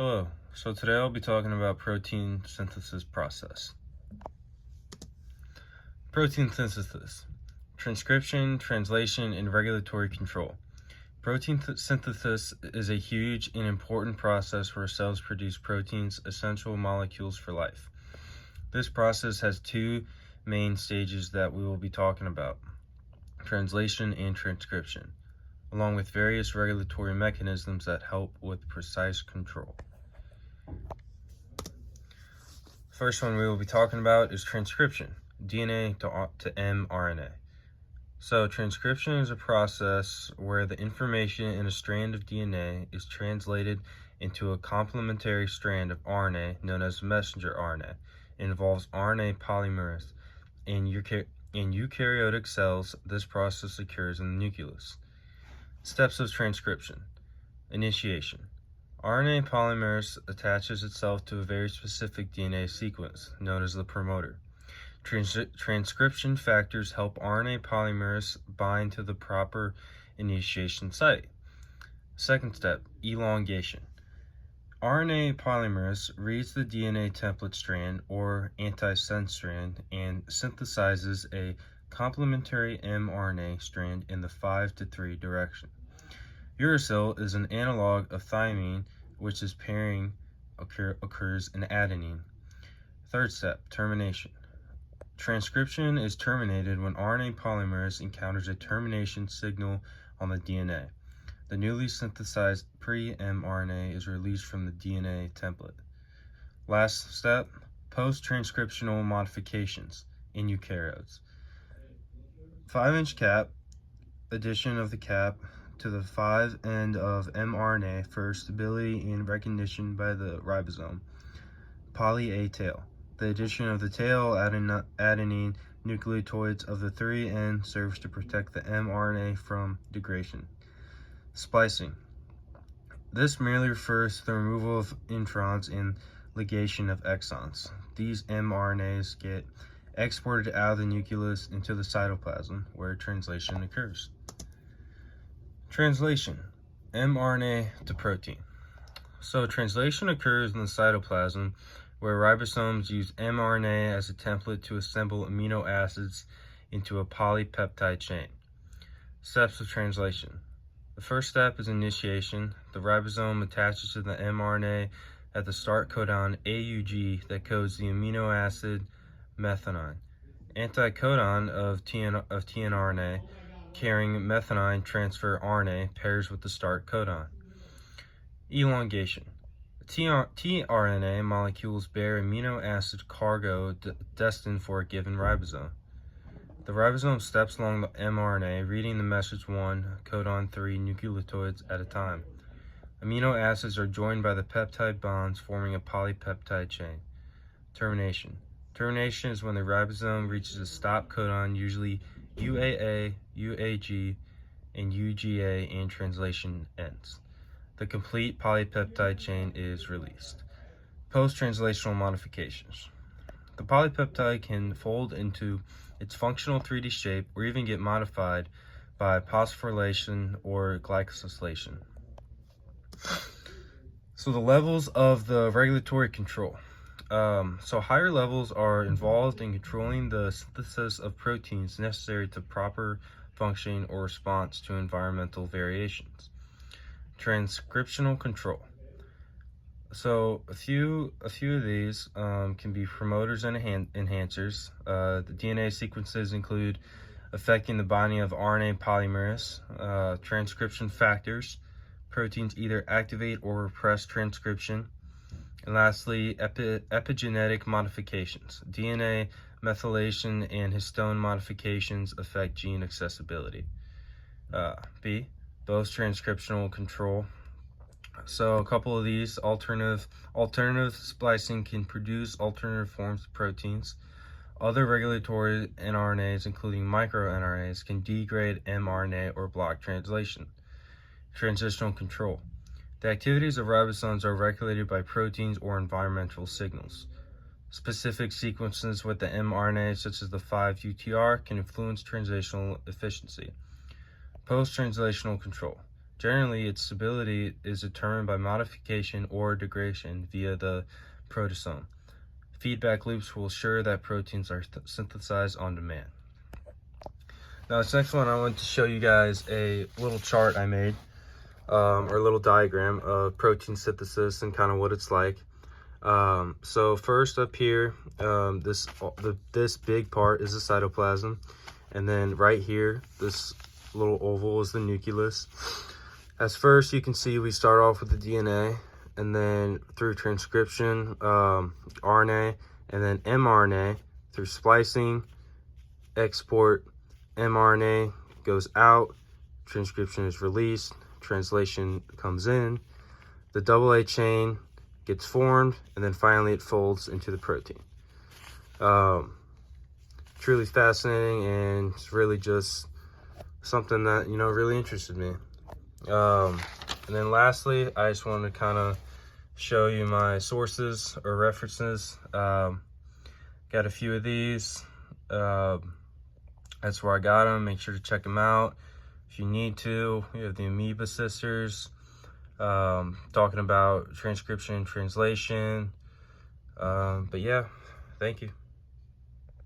Hello, so today I'll be talking about protein synthesis process. Protein synthesis, transcription, translation, and regulatory control. Protein synthesis is a huge and important process where cells produce proteins, essential molecules for life. This process has two main stages that we will be talking about: translation and transcription, along with various regulatory mechanisms that help with precise control. First one we will be talking about is transcription, DNA to mRNA. So transcription is a process where the information in a strand of DNA is translated into a complementary strand of RNA known as messenger RNA. It involves RNA polymerase. In eukaryotic cells, this process occurs in the nucleus. Steps of transcription. Initiation. RNA polymerase attaches itself to a very specific DNA sequence, known as the promoter. Transcription factors help RNA polymerase bind to the proper initiation site. Second step, elongation. RNA polymerase reads the DNA template strand, or antisense strand, and synthesizes a complementary mRNA strand in the 5-3 direction. Uracil is an analog of thymine, which is pairing occurs in adenine. Third step, termination. Transcription is terminated when RNA polymerase encounters a termination signal on the DNA. The newly synthesized pre-mRNA is released from the DNA template. Last step, post-transcriptional modifications in eukaryotes. 5' cap, addition of the cap to the 5' end of mRNA for stability and recognition by the ribosome. Poly-A tail. The addition of the tail adenine nucleotides of the 3' serves to protect the mRNA from degradation. Splicing. This merely refers to the removal of introns and ligation of exons. These mRNAs get exported out of the nucleus into the cytoplasm, where translation occurs. Translation, mRNA to protein. So translation occurs in the cytoplasm, where ribosomes use mRNA as a template to assemble amino acids into a polypeptide chain. Steps of translation. The first step is initiation. The ribosome attaches to the mRNA at the start codon AUG that codes the amino acid methionine. Anticodon of tRNA carrying methionine transfer RNA pairs with the start codon. Elongation. tRNA molecules bear amino acid cargo destined for a given ribosome. The ribosome steps along the mRNA, reading the message 1 codon 3 nucleotides at a time. Amino acids are joined by the peptide bonds, forming a polypeptide chain. Termination. Termination is when the ribosome reaches a stop codon, usually UAA, UAG, and UGA, and translation ends. The complete polypeptide chain is released. Post-translational modifications. The polypeptide can fold into its functional 3D shape or even get modified by phosphorylation or glycosylation. So the levels of the regulatory control. So higher levels are involved in controlling the synthesis of proteins necessary to proper functioning or response to environmental variations. Transcriptional control. So a few of these can be promoters and enhancers. The DNA sequences include affecting the binding of RNA polymerase, transcription factors. Proteins either activate or repress transcription. And lastly, epigenetic modifications. DNA methylation and histone modifications affect gene accessibility. B, post-transcriptional control. So a couple of these: alternative splicing can produce alternative forms of proteins. Other regulatory mRNAs, including microRNAs, can degrade mRNA or block translation. Transitional control. The activities of ribosomes are regulated by proteins or environmental signals. Specific sequences with the mRNA, such as the 5-UTR, can influence translational efficiency. Post-translational control. Generally, its stability is determined by modification or degradation via the proteasome. Feedback loops will ensure that proteins are synthesized on demand. Now, this next one, I want to show you guys a little chart I made, or a little diagram of protein synthesis and kind of what it's like. So first up here, this big part is the cytoplasm, and then right here, this little oval is the nucleus. As first, you can see we start off with the DNA, and then through transcription, RNA, and then mRNA through splicing, export, mRNA goes out, transcription is released, translation comes in, the AA chain gets formed, and then finally it folds into the protein. Truly fascinating, and it's really just something that, really interested me. And then lastly, I just wanted to kind of show you my sources or references. Got a few of these. That's where I got them. Make sure to check them out if you need to. We have the Amoeba Sisters, talking about transcription and translation. But yeah, thank you.